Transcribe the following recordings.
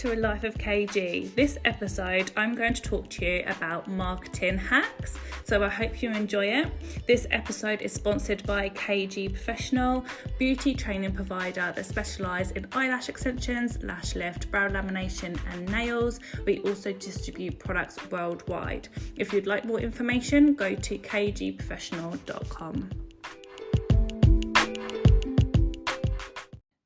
to A Life of KG. This episode, I'm going to talk to you about marketing hacks, so I hope you enjoy it. This episode is sponsored by KG Professional, beauty training provider that specialise in eyelash extensions, lash lift, brow lamination and nails. We also distribute products worldwide. If you'd like more information, go to kgprofessional.com.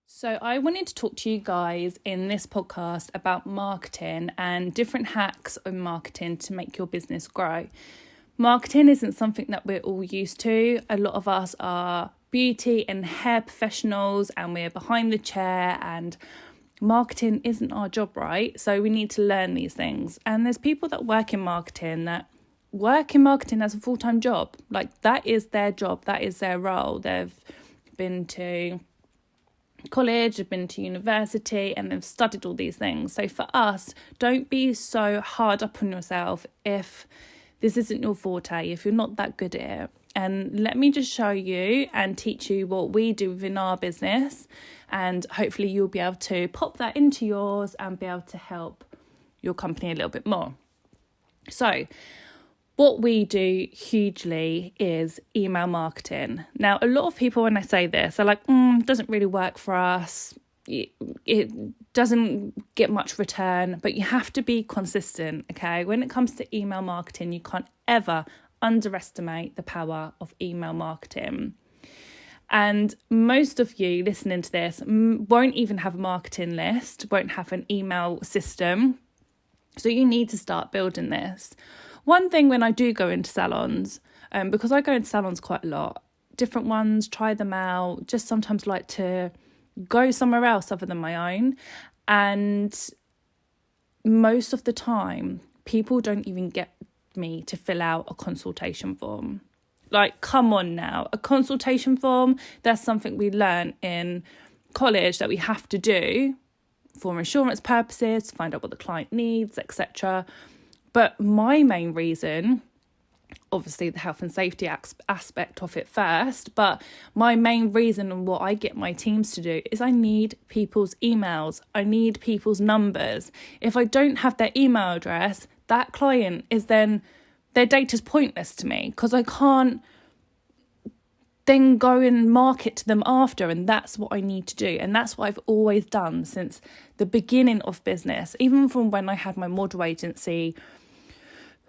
So I wanted to talk to you guys in this podcast about marketing and different hacks in marketing to make your business grow. Marketing isn't something that we're all used to. A lot of us are beauty and hair professionals and we're behind the chair, and marketing isn't our job, right? So we need to learn these things. And there's people that work in marketing as a full-time job. Like, that is their job, that is their role. They've been to college, have been to university, and they've studied all these things. So for us, don't be so hard up on yourself if this isn't your forte, if you're not that good at it. And let me just show you and teach you what we do within our business, and hopefully you'll be able to pop that into yours and be able to help your company a little bit more. So what we do hugely is email marketing. Now, a lot of people, when I say this, are like, it doesn't really work for us. It doesn't get much return, but you have to be consistent, okay? When it comes to email marketing, you can't ever underestimate the power of email marketing. And most of you listening to this won't even have a marketing list, won't have an email system. So you need to start building this. One thing when I do go into salons, because I go into salons quite a lot, different ones, try them out, just sometimes like to go somewhere else other than my own. And most of the time, people don't even get me to fill out a consultation form. Like, come on now, a consultation form, that's something we learn in college that we have to do for insurance purposes, to find out what the client needs, etc. But my main reason, obviously the health and safety aspect of it first, but my main reason and what I get my teams to do is I need people's emails. I need people's numbers. If I don't have their email address, that client is then, their data's pointless to me because I can't then go and market to them after, and that's what I need to do. And that's what I've always done since the beginning of business, even from when I had my model agency,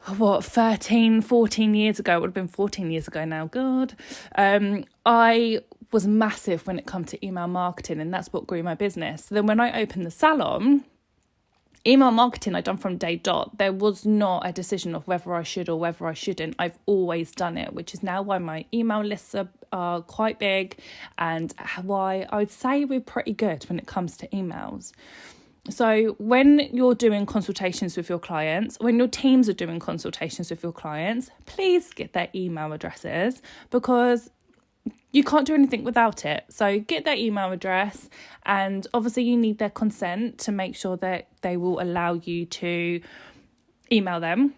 13, 14 years ago. It would have been 14 years ago now, God. I was massive when it comes to email marketing, and that's what grew my business. So then when I opened the salon, email marketing I'd done from day dot. There was not a decision of whether I should or whether I shouldn't. I've always done it, which is now why my email lists are quite big, and why I would say we're pretty good when it comes to emails. So when you're doing consultations with your clients, when your teams are doing consultations with your clients, please get their email addresses, because you can't do anything without it. So get their email address, and obviously you need their consent to make sure that they will allow you to email them.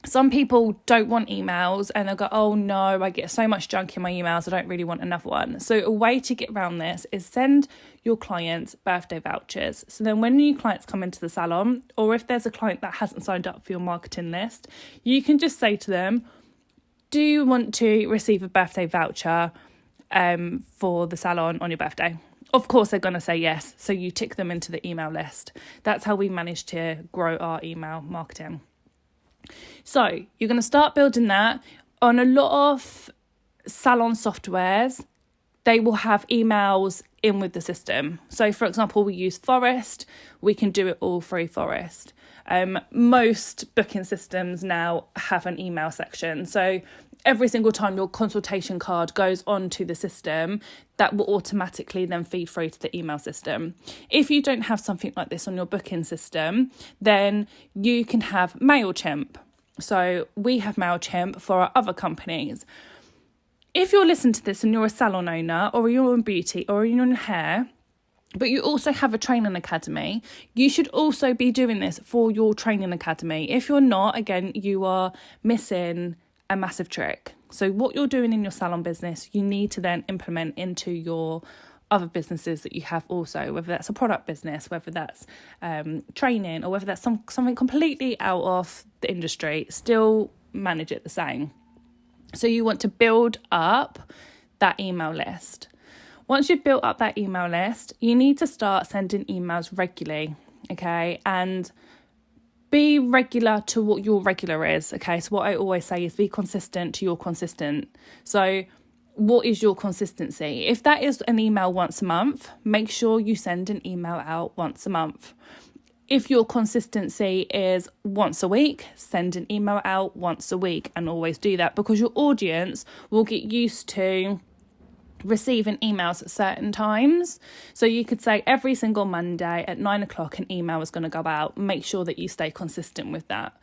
Some people don't want emails and they'll go, oh no, I get so much junk in my emails, I don't really want another one. So a way to get around this is send your clients birthday vouchers. So then when new clients come into the salon, or if there's a client that hasn't signed up for your marketing list, you can just say to them, do you want to receive a birthday voucher for the salon on your birthday? Of course, they're going to say yes. So you tick them into the email list. That's how we manage to grow our email marketing. So you're going to start building that. On a lot of salon softwares, they will have emails in with the system. So for example, we use Forest. We can do it all through Forest. Most booking systems now have an email section. So every single time your consultation card goes onto the system, that will automatically then feed through to the email system. If you don't have something like this on your booking system, then you can have MailChimp. So we have MailChimp for our other companies. If you're listening to this and you're a salon owner, or you're in beauty, or you're in hair, but you also have a training academy, you should also be doing this for your training academy. If you're not, again, you are missing a massive trick. So what you're doing in your salon business, you need to then implement into your other businesses that you have also, whether that's a product business, whether that's training, or whether that's something completely out of the industry, still manage it the same. So you want to build up that email list. Once you've built up that email list, you need to start sending emails regularly, okay? And be regular to what your regular is, okay? So what I always say is be consistent to your consistent. So what is your consistency? If that is an email once a month, make sure you send an email out once a month. If your consistency is once a week, send an email out once a week, and always do that, because your audience will get used to receiving emails at certain times. So you could say every single Monday at 9:00 an email is going to go out. Make sure that you stay consistent with that.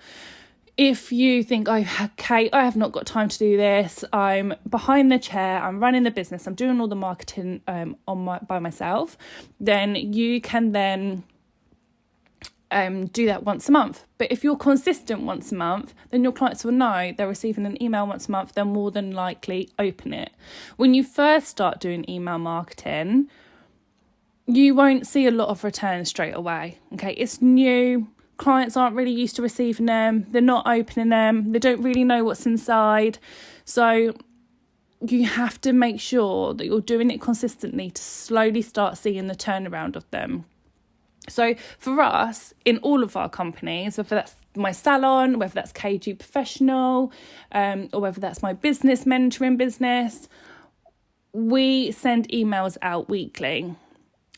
If you think, okay, I have not got time to do this, I'm behind the chair, I'm running the business, I'm doing all the marketing by myself, then you can then do that once a month. But if you're consistent once a month, then your clients will know they're receiving an email once a month. They'll more than likely open it. When you first start doing email marketing, you won't see a lot of returns straight away. Okay, it's new. Clients aren't really used to receiving them. They're not opening them. They don't really know what's inside. So you have to make sure that you're doing it consistently to slowly start seeing the turnaround of them. So for us, in all of our companies, whether that's my salon, whether that's KG Professional, or whether that's my business mentoring business, we send emails out weekly.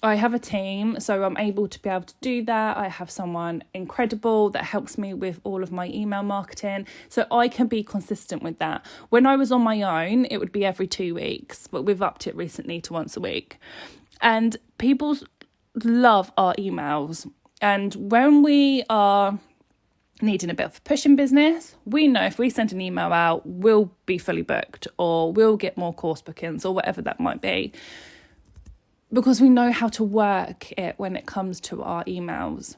I have a team, so I'm able to be able to do that. I have someone incredible that helps me with all of my email marketing, so I can be consistent with that. When I was on my own, it would be every 2 weeks, but we've upped it recently to once a week. And people love our emails, and when we are needing a bit of a push in business, we know if we send an email out, we'll be fully booked, or we'll get more course bookings, or whatever that might be, because we know how to work it when it comes to our emails.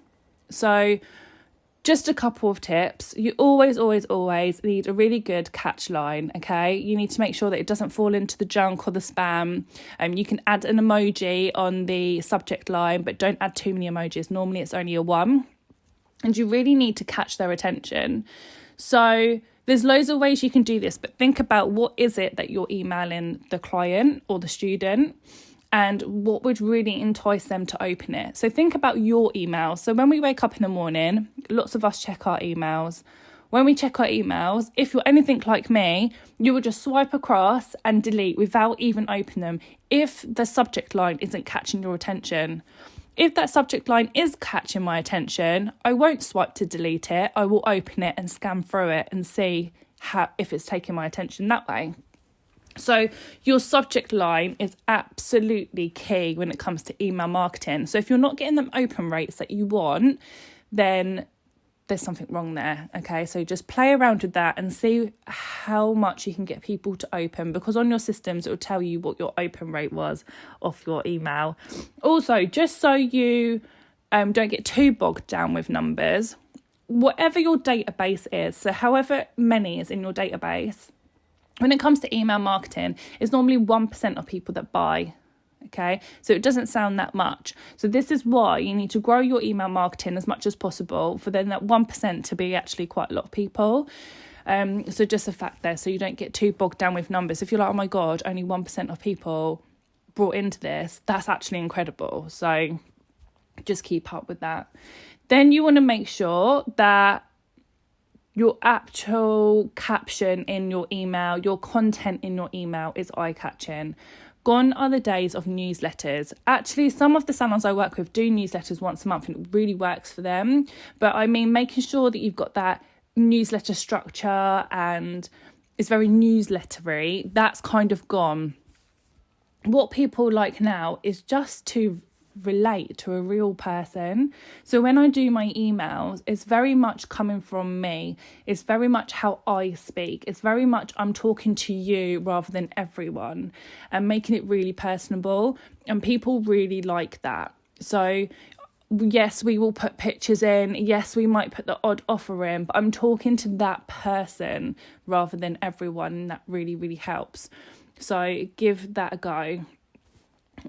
So just a couple of tips. You always need a really good catch line, okay? You need to make sure that it doesn't fall into the junk or the spam. You can add an emoji on the subject line, but don't add too many emojis. Normally it's only a 1. And you really need to catch their attention. So there's loads of ways you can do this, but think about what is it that you're emailing the client or the student, and what would really entice them to open it. So think about your email. So when we wake up in the morning, lots of us check our emails. When we check our emails, if you're anything like me, you will just swipe across and delete without even opening them if the subject line isn't catching your attention. If that subject line is catching my attention, I won't swipe to delete it. I will open it and scan through it and see if it's taking my attention that way. So your subject line is absolutely key when it comes to email marketing. So if you're not getting them open rates that you want, then there's something wrong there. Okay, so just play around with that and see how much you can get people to open, because on your systems it will tell you what your open rate was off your email. Also, just so you don't get too bogged down with numbers, whatever your database is, so however many is in your database, when it comes to email marketing, it's normally 1% of people that buy, okay? So it doesn't sound that much. So this is why you need to grow your email marketing as much as possible for then that 1% to be actually quite a lot of people. So just a fact there, so you don't get too bogged down with numbers. If you're like, oh my God, only 1% of people brought into this, that's actually incredible. So just keep up with that. Then you want to make sure that your actual caption in your email, your content in your email is eye-catching. Gone are the days of newsletters. Actually, some of the salons I work with do newsletters once a month and it really works for them. But I mean, making sure that you've got that newsletter structure and it's very newslettery, that's kind of gone. What people like now is just to relate to a real person. So when I do my emails, it's very much coming from me. It's very much how I speak. It's very much I'm talking to you rather than everyone, and making it really personable, and people really like that. So yes, we will put pictures in, yes, we might put the odd offer in, but I'm talking to that person rather than everyone, and that really helps. So give that a go.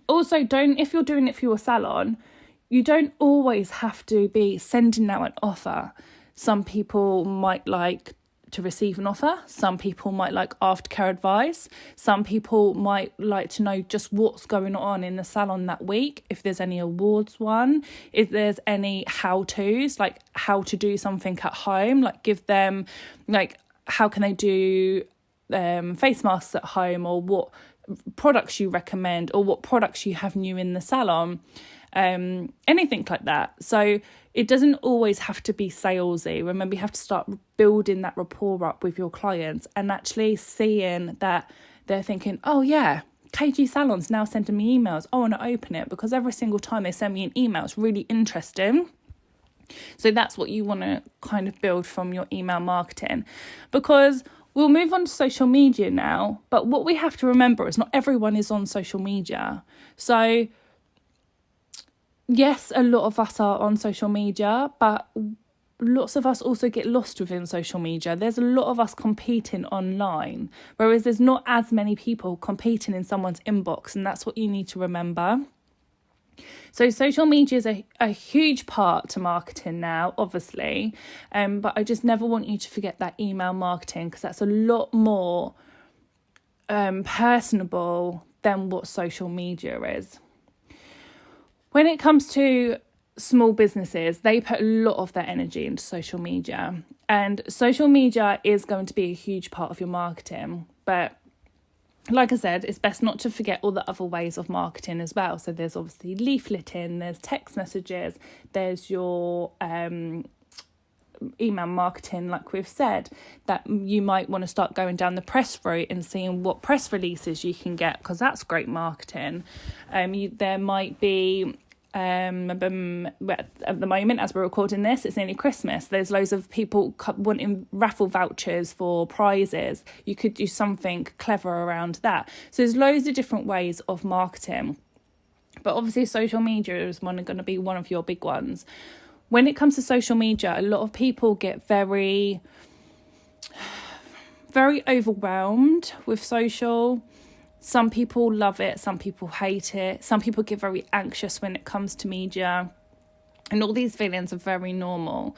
Also, if you're doing it for your salon, you don't always have to be sending out an offer. Some people might like to receive an offer. Some people might like aftercare advice. Some people might like to know just what's going on in the salon that week. If there's any awards won, if there's any how-tos, like how to do something at home, like give them like how can they do face masks at home, or what products you recommend, or what products you have new in the salon, anything like that. So it doesn't always have to be salesy. Remember, you have to start building that rapport up with your clients and actually seeing that they're thinking, oh yeah, KG Salon's now sending me emails. I want to open it, because every single time they send me an email, it's really interesting. So that's what you want to kind of build from your email marketing, because we'll move on to social media now. But what we have to remember is not everyone is on social media. So yes, a lot of us are on social media, but lots of us also get lost within social media. There's a lot of us competing online, whereas there's not as many people competing in someone's inbox, and that's what you need to remember. So social media is a huge part to marketing now, obviously, but I just never want you to forget that email marketing, because that's a lot more personable than what social media is. When it comes to small businesses, they put a lot of their energy into social media, and social media is going to be a huge part of your marketing. But like I said, it's best not to forget all the other ways of marketing as well. So there's obviously leafleting, there's text messages, there's your email marketing, like we've said, that you might want to start going down the press route and seeing what press releases you can get, because that's great marketing. There might be at the moment, as we're recording this, it's nearly Christmas. There's loads of people wanting raffle vouchers for prizes. You could do something clever around that. So there's loads of different ways of marketing, but obviously social media is going to be one of your big ones. When it comes to social media, a lot of people get very, very overwhelmed with social. Some people love it, some people hate it. Some people get very anxious when it comes to media. And all these feelings are very normal.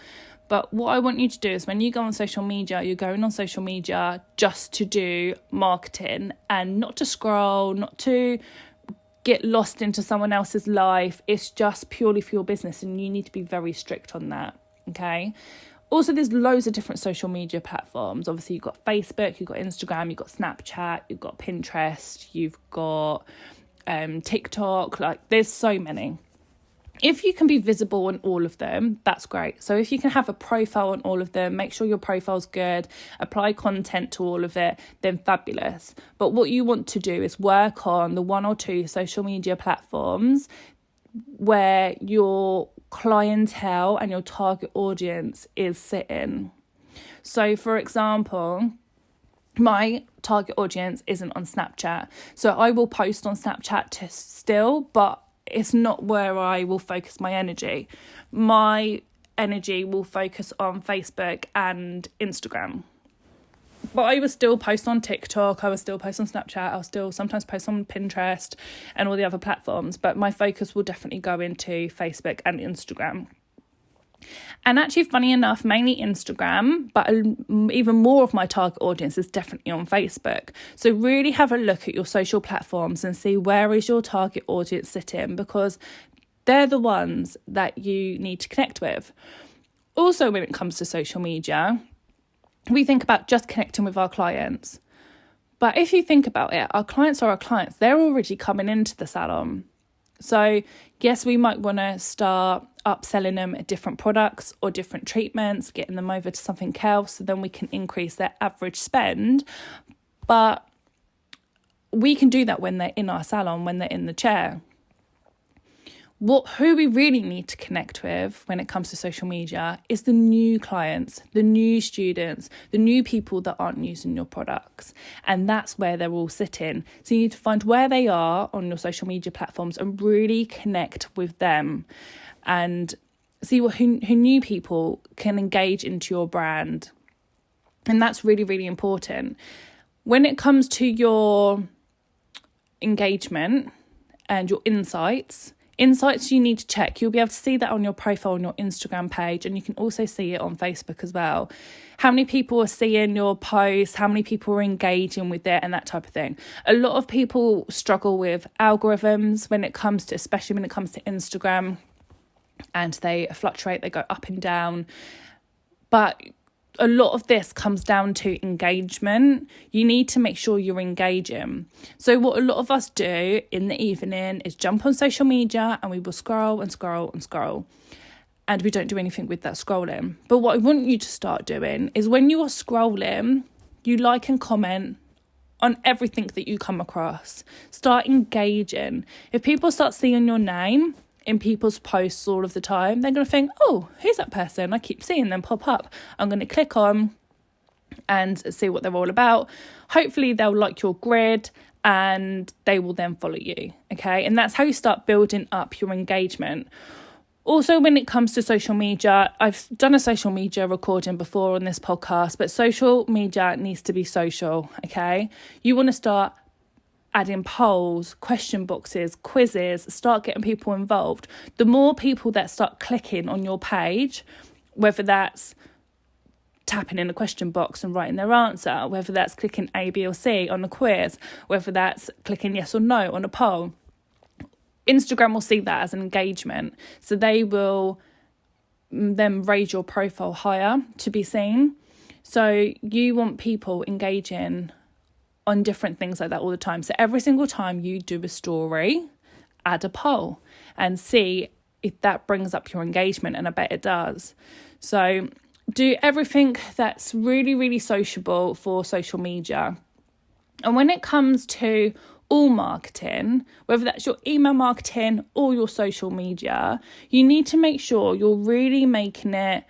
But what I want you to do is, when you go on social media, you're going on social media just to do marketing and not to scroll, not to get lost into someone else's life. It's just purely for your business, and you need to be very strict on that, okay? Also, there's loads of different social media platforms. Obviously, you've got Facebook, you've got Instagram, you've got Snapchat, you've got Pinterest, you've got TikTok. Like, there's so many. If you can be visible on all of them, that's great. So if you can have a profile on all of them, make sure your profile's good, apply content to all of it, then fabulous. But what you want to do is work on the 1 or 2 social media platforms where your clientele and your target audience is sitting. So for example, my target audience isn't on Snapchat. So I will post on Snapchat still, but it's not where I will focus my energy. My energy will focus on Facebook and Instagram. But I will still post on TikTok, I will still post on Snapchat, I'll still sometimes post on Pinterest and all the other platforms. But my focus will definitely go into Facebook and Instagram. And actually, funny enough, mainly Instagram, but even more of my target audience is definitely on Facebook. So really have a look at your social platforms and see where is your target audience sitting, because they're the ones that you need to connect with. Also, when it comes to social media, we think about just connecting with our clients. But if you think about it, our clients are our clients. They're already coming into the salon. So yes, we might want to start upselling them different products or different treatments, getting them over to something else, so then we can increase their average spend. But we can do that when they're in our salon, when they're in the chair. Who we really need to connect with when it comes to social media is the new clients, the new students, the new people that aren't using your products. And that's where they're all sitting. So you need to find where they are on your social media platforms and really connect with them and see who new people can engage into your brand. And that's really, really important. When it comes to your engagement, and your insights. Insights you need to check. You'll be able to see that on your profile on your Instagram page, and you can also see it on Facebook as well. How many people are seeing your posts, how many people are engaging with it, and that type of thing. A lot of people struggle with algorithms especially when it comes to Instagram, and they fluctuate, they go up and down. But a lot of this comes down to engagement. You need to make sure you're engaging. So what a lot of us do in the evening is jump on social media and we will scroll and scroll and scroll. And we don't do anything with that scrolling. But what I want you to start doing is when you are scrolling, you like and comment on everything that you come across. Start engaging. If people start seeing your name in people's posts all of the time, they're going to think, oh, who's that person? I keep seeing them pop up. I'm going to click on and see what they're all about. Hopefully they'll like your grid and they will then follow you. Okay. And that's how you start building up your engagement. Also, when it comes to social media, I've done a social media recording before on this podcast, but social media needs to be social. Okay. You want to start adding polls, question boxes, quizzes, start getting people involved. The more people that start clicking on your page, whether that's tapping in a question box and writing their answer, whether that's clicking A, B or C on a quiz, whether that's clicking yes or no on a poll, Instagram will see that as an engagement. So they will then raise your profile higher to be seen. So you want people engaging on different things like that all the time. So every single time you do a story, add a poll and see if that brings up your engagement, and I bet it does. So do everything that's really, really sociable for social media. And when it comes to all marketing, whether that's your email marketing or your social media, you need to make sure you're really making it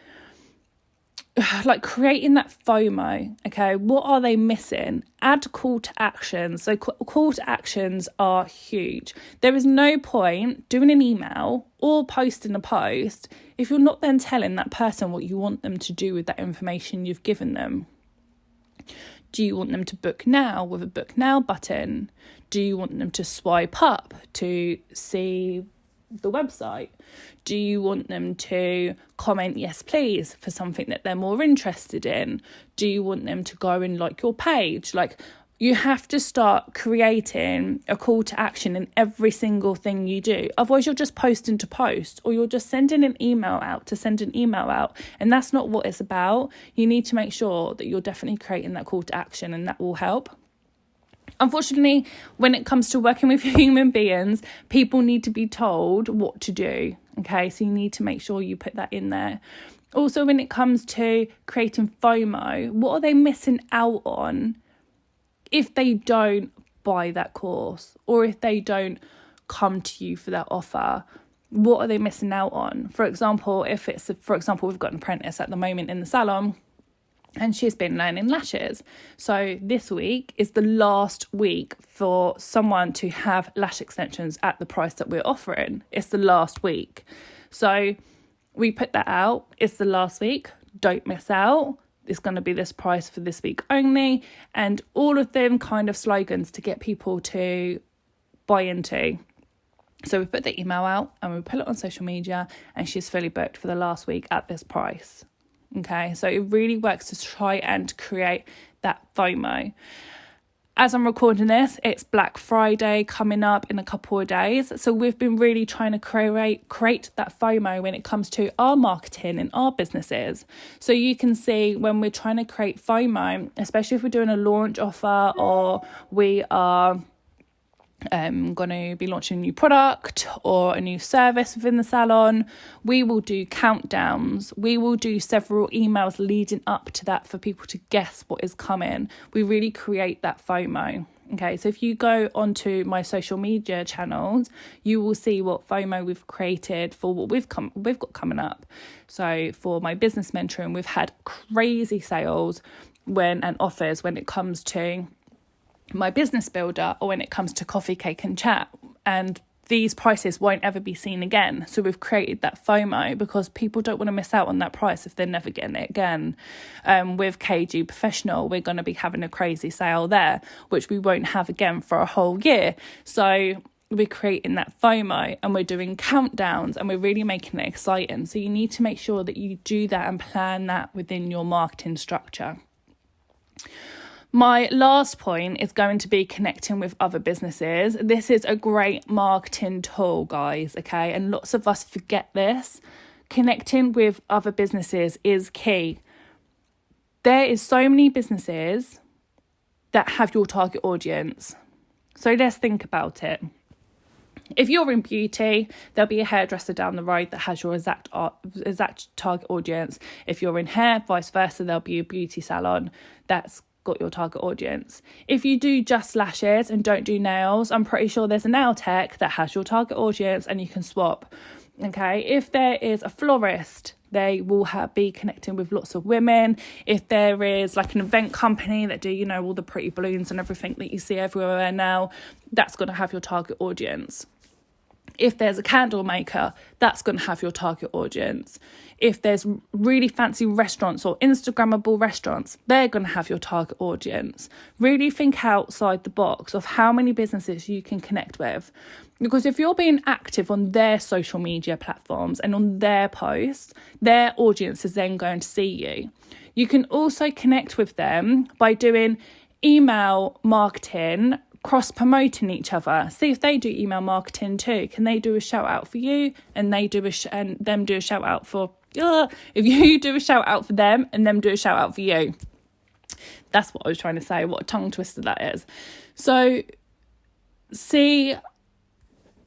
like creating that FOMO. Okay, what are they missing? Add call to actions. So call to actions are huge. There is no point doing an email or posting a post if you're not then telling that person what you want them to do with that information you've given them. Do you want them to book now with a book now button? Do you want them to swipe up to see the website? Do you want them to comment yes please for something that they're more interested in? Do you want them to go and like your page? Like, you have to start creating a call to action in every single thing you do. Otherwise you're just posting to post, or you're just sending an email out to send an email out, and that's not what it's about. You need to make sure that you're definitely creating that call to action, and that will help. Unfortunately, when it comes to working with human beings, people need to be told what to do. Okay, so you need to make sure you put that in there. Also, when it comes to creating FOMO, what are they missing out on if they don't buy that course, or if they don't come to you for that offer? What are they missing out on? For example, we've got an apprentice at the moment in the salon, and she's been learning lashes. So this week is the last week for someone to have lash extensions at the price that we're offering. It's the last week. So we put that out. It's the last week. Don't miss out. It's going to be this price for this week only. And all of them kind of slogans to get people to buy into. So we put the email out and we put it on social media, and she's fully booked for the last week at this price. Okay, so it really works to try and create that FOMO. As I'm recording this, it's Black Friday coming up in a couple of days. So we've been really trying to create that FOMO when it comes to our marketing and our businesses. So you can see when we're trying to create FOMO, especially if we're doing a launch offer, or we are going to be launching a new product or a new service within the salon, we will do countdowns. We will do several emails leading up to that for people to guess what is coming. We really create that FOMO. Okay, so if you go onto my social media channels, you will see what FOMO we've created for what we've got coming up. So for my business mentoring, we've had crazy sales and offers when it comes to my business builder, or when it comes to coffee, cake and chat, and these prices won't ever be seen again. So we've created that FOMO because people don't want to miss out on that price if they're never getting it again. With KG Professional, we're going to be having a crazy sale there, which we won't have again for a whole year. So we're creating that FOMO and we're doing countdowns and we're really making it exciting. So you need to make sure that you do that and plan that within your marketing structure. My last point is going to be connecting with other businesses. This is a great marketing tool, guys, okay? And lots of us forget this. Connecting with other businesses is key. There is so many businesses that have your target audience. So let's think about it. If you're in beauty, there'll be a hairdresser down the road that has your exact target audience. If you're in hair, vice versa, there'll be a beauty salon that's got your target audience. If you do just lashes and don't do nails, I'm pretty sure there's a nail tech that has your target audience and you can swap. Okay, if there is a florist, they will be connecting with lots of women. If there is like an event company that do, all the pretty balloons and everything that you see everywhere now, that's going to have your target audience. If there's a candle maker, that's going to have your target audience. If there's really fancy restaurants or Instagrammable restaurants, they're going to have your target audience. Really think outside the box of how many businesses you can connect with. Because if you're being active on their social media platforms and on their posts, their audience is then going to see you. You can also connect with them by doing email marketing, cross-promoting each other. See if they do email marketing too. Can they do a shout out for you and they do and them do a shout out for if you do a shout out for them and them do a shout out for you. That's what I was trying to say. What a tongue twister that is. So see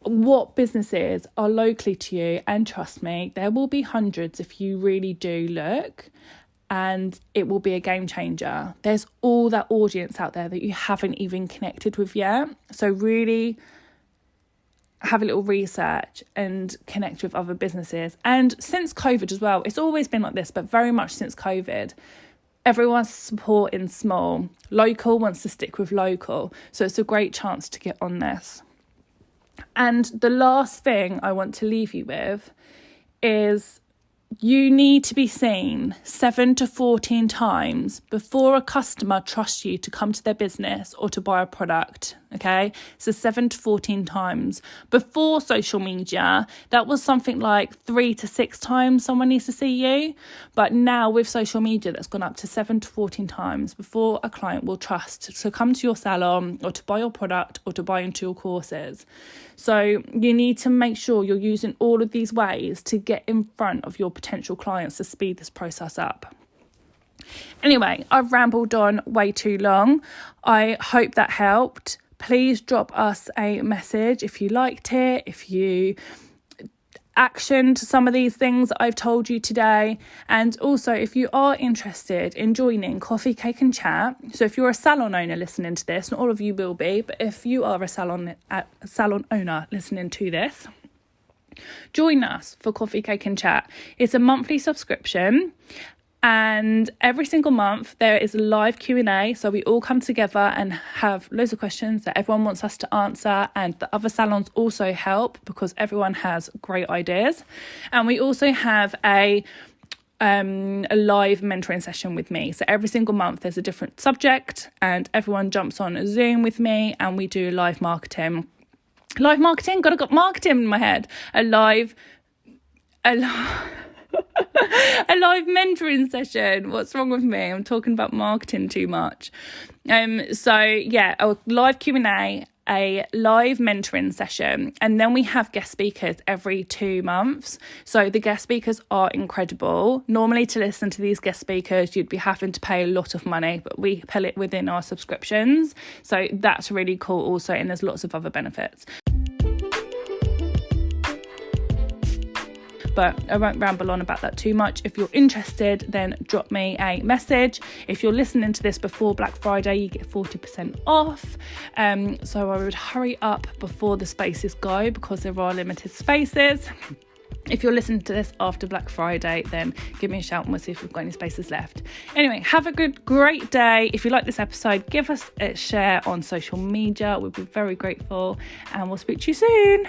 what businesses are locally to you, and trust me, there will be hundreds if you really do look, and it will be a game changer. There's all that audience out there that you haven't even connected with yet. So really have a little research and connect with other businesses. And since COVID as well, it's always been like this, but very much since COVID, everyone's supporting small. Local wants to stick with local. So it's a great chance to get on this. And the last thing I want to leave you with is you need to be seen 7 to 14 times before a customer trusts you to come to their business or to buy a product, okay? So 7 to 14 times. Before social media, that was something like 3 to 6 times someone needs to see you. But now with social media, that's gone up to 7 to 14 times before a client will trust to come to your salon or to buy your product or to buy into your courses. So you need to make sure you're using all of these ways to get in front of your potential clients to speed this process up. Anyway, I've rambled on way too long. I hope that helped. Please drop us a message if you liked it, if you actioned some of these things that I've told you today, and also if you are interested in joining Coffee, Cake and Chat. So if you're a salon owner listening to this, not all of you will be, but if you are a salon owner listening to this, join us for Coffee, Cake and Chat. It's a monthly subscription, and every single month there is a live Q&A. So we all come together and have loads of questions that everyone wants us to answer, and the other salons also help because everyone has great ideas. And we also have a live mentoring session with me. So every single month there's a different subject and everyone jumps on a Zoom with me and we do live marketing, got marketing in my head, a live mentoring session. What's wrong with me? I'm talking about marketing too much. So yeah, a live Q&A, a live mentoring session, and then we have guest speakers every 2 months. So the guest speakers are incredible. Normally to listen to these guest speakers you'd be having to pay a lot of money, but we put it within our subscriptions, so that's really cool also, and there's lots of other benefits. But I won't ramble on about that too much. If you're interested, then drop me a message. If you're listening to this before Black Friday, you get 40% off. So I would hurry up before the spaces go, because there are limited spaces. If you're listening to this after Black Friday, then give me a shout and we'll see if we've got any spaces left. Anyway, have a great day. If you like this episode, give us a share on social media. We'll be very grateful, and we'll speak to you soon.